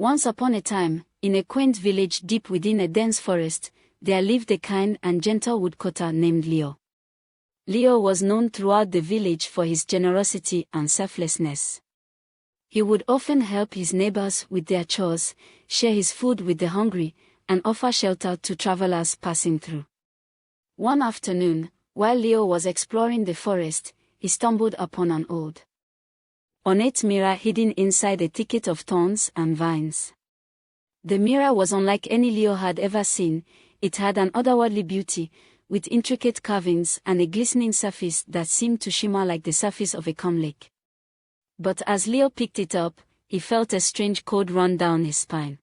Once upon a time, in a quaint village deep within a dense forest, there lived a kind and gentle woodcutter named Leo. Leo was known throughout the village for his generosity and selflessness. He would often help his neighbors with their chores, share his food with the hungry, and offer shelter to travelers passing through. One afternoon, while Leo was exploring the forest, he stumbled upon an old, ornate mirror hidden inside a thicket of thorns and vines. The mirror was unlike any Leo had ever seen. It had an otherworldly beauty, with intricate carvings and a glistening surface that seemed to shimmer like the surface of a calm lake. But as Leo picked it up, he felt a strange cold run down his spine.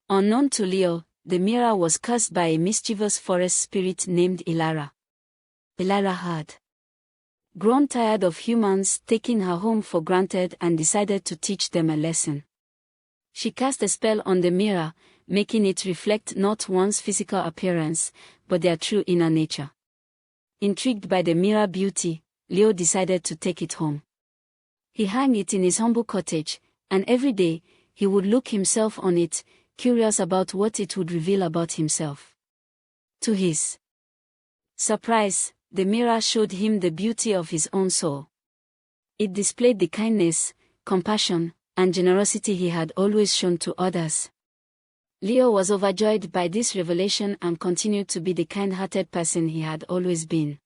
Unknown to Leo, the mirror was cursed by a mischievous forest spirit named Ilara. Ilara had grown tired of humans taking her home for granted and decided to teach them a lesson. She cast a spell on the mirror, making it reflect not one's physical appearance, but their true inner nature. Intrigued by the mirror beauty, Leo decided to take it home. He hung it in his humble cottage, and every day, he would look himself on it, curious about what it would reveal about himself. To his surprise, the mirror showed him the beauty of his own soul. It displayed the kindness, compassion, and generosity he had always shown to others. Leo was overjoyed by this revelation and continued to be the kind-hearted person he had always been.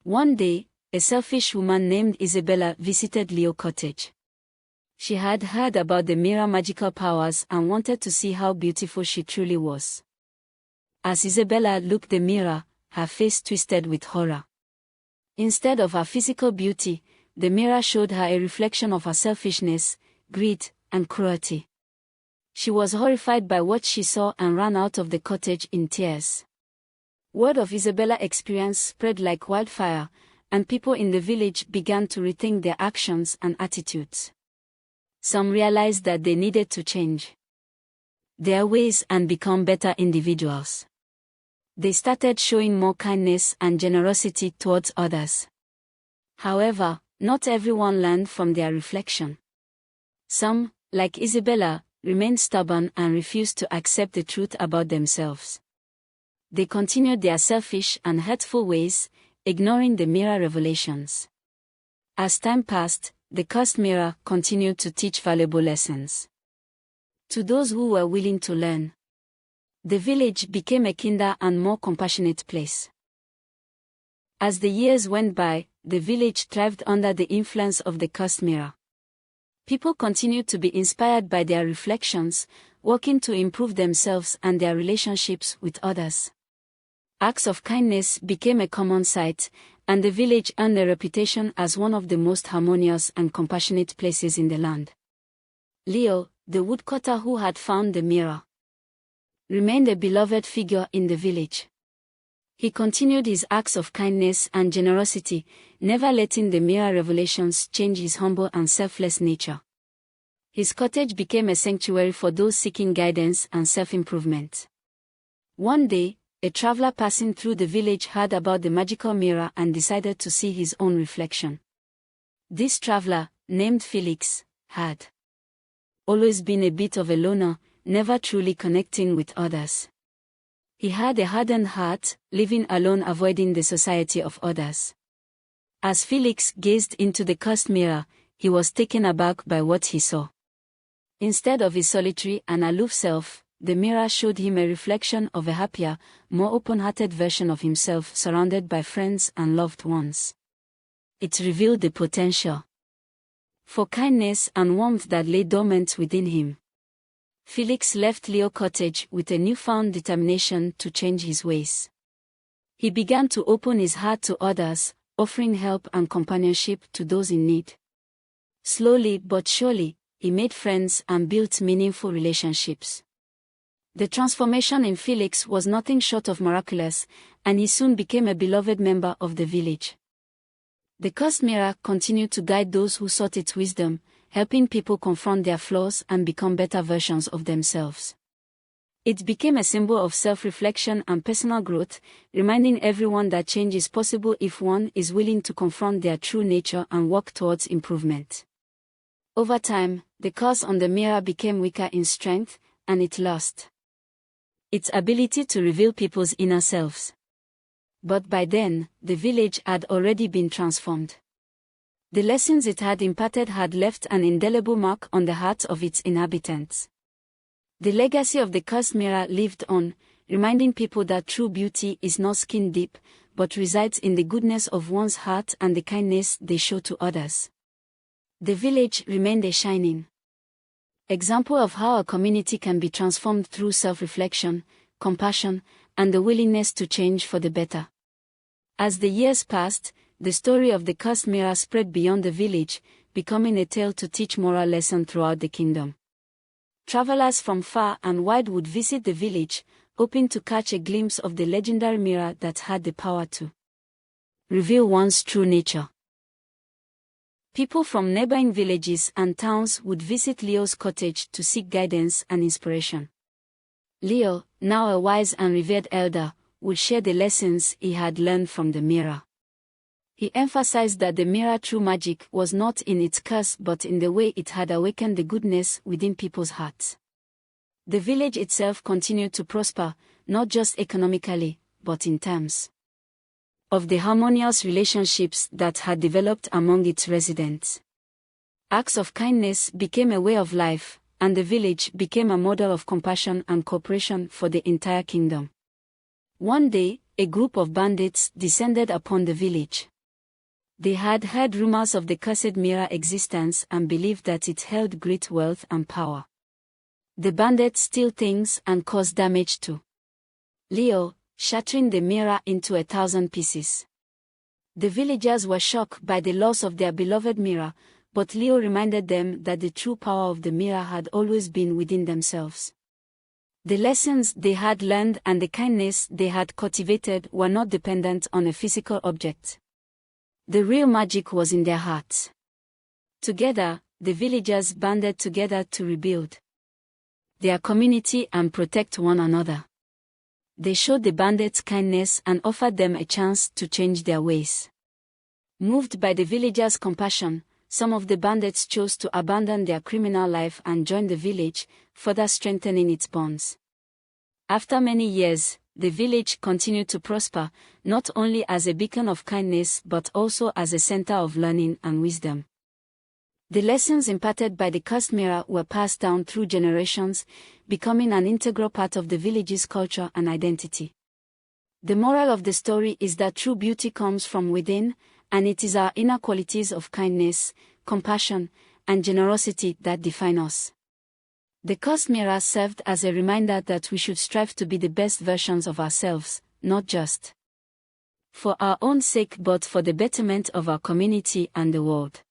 One day, a selfish woman named Isabella visited Leo's cottage. She had heard about the mirror's magical powers and wanted to see how beautiful she truly was. As Isabella looked at the mirror, her face twisted with horror. Instead of her physical beauty, the mirror showed her a reflection of her selfishness, greed, and cruelty. She was horrified by what she saw and ran out of the cottage in tears. Word of Isabella's experience spread like wildfire, and people in the village began to rethink their actions and attitudes. Some realized that they needed to change their ways and become better individuals. They started showing more kindness and generosity towards others. However, not everyone learned from their reflection. Some, like Isabella, remained stubborn and refused to accept the truth about themselves. They continued their selfish and hurtful ways, ignoring the mirror revelations. As time passed, the cursed mirror continued to teach valuable lessons to those who were willing to learn. The village became a kinder and more compassionate place. As the years went by, the village thrived under the influence of the cursed mirror. People continued to be inspired by their reflections, working to improve themselves and their relationships with others. Acts of kindness became a common sight, and the village earned a reputation as one of the most harmonious and compassionate places in the land. Leo, the woodcutter who had found the mirror, remained a beloved figure in the village. He continued his acts of kindness and generosity, never letting the mirror revelations change his humble and selfless nature. His cottage became a sanctuary for those seeking guidance and self-improvement. One day, a traveler passing through the village heard about the magical mirror and decided to see his own reflection. This traveler, named Felix, had always been a bit of a loner, never truly connecting with others. He had a hardened heart, living alone, avoiding the society of others. As Felix gazed into the cursed mirror, he was taken aback by what he saw. Instead of his solitary and aloof self, the mirror showed him a reflection of a happier, more open-hearted version of himself surrounded by friends and loved ones. It revealed the potential for kindness and warmth that lay dormant within him. Felix left Leo's cottage with a newfound determination to change his ways. He began to open his heart to others, offering help and companionship to those in need. Slowly but surely, he made friends and built meaningful relationships. The transformation in Felix was nothing short of miraculous, and he soon became a beloved member of the village. The cursed mirror continued to guide those who sought its wisdom, helping people confront their flaws and become better versions of themselves. It became a symbol of self-reflection and personal growth, reminding everyone that change is possible if one is willing to confront their true nature and work towards improvement. Over time, the curse on the mirror became weaker in strength, and it lost its ability to reveal people's inner selves. But by then, the village had already been transformed. The lessons it had imparted had left an indelible mark on the hearts of its inhabitants. The legacy of the cursed mirror lived on, reminding people that true beauty is not skin deep, but resides in the goodness of one's heart and the kindness they show to others. The village remained a shining example of how a community can be transformed through self-reflection, compassion, and the willingness to change for the better. As the years passed, the story of the cursed mirror spread beyond the village, becoming a tale to teach moral lessons throughout the kingdom. Travelers from far and wide would visit the village, hoping to catch a glimpse of the legendary mirror that had the power to reveal one's true nature. People from neighboring villages and towns would visit Leo's cottage to seek guidance and inspiration. Leo, now a wise and revered elder, would share the lessons he had learned from the mirror. He emphasized that the mirror's true magic was not in its curse but in the way it had awakened the goodness within people's hearts. The village itself continued to prosper, not just economically, but in terms of the harmonious relationships that had developed among its residents. Acts of kindness became a way of life, and the village became a model of compassion and cooperation for the entire kingdom. One day, a group of bandits descended upon the village. They had heard rumors of the cursed mirror existence and believed that it held great wealth and power. The bandits stole things and caused damage to Leo, shattering the mirror into 1,000 pieces. The villagers were shocked by the loss of their beloved mirror, but Leo reminded them that the true power of the mirror had always been within themselves. The lessons they had learned and the kindness they had cultivated were not dependent on a physical object. The real magic was in their hearts. Together, the villagers banded together to rebuild their community and protect one another. They showed the bandits kindness and offered them a chance to change their ways. Moved by the villagers' compassion, some of the bandits chose to abandon their criminal life and join the village, further strengthening its bonds. After many years, the village continued to prosper, not only as a beacon of kindness but also as a center of learning and wisdom. The lessons imparted by the cursed mirror were passed down through generations, becoming an integral part of the village's culture and identity. The moral of the story is that true beauty comes from within, and it is our inner qualities of kindness, compassion, and generosity that define us. The cursed mirror served as a reminder that we should strive to be the best versions of ourselves, not just for our own sake but for the betterment of our community and the world.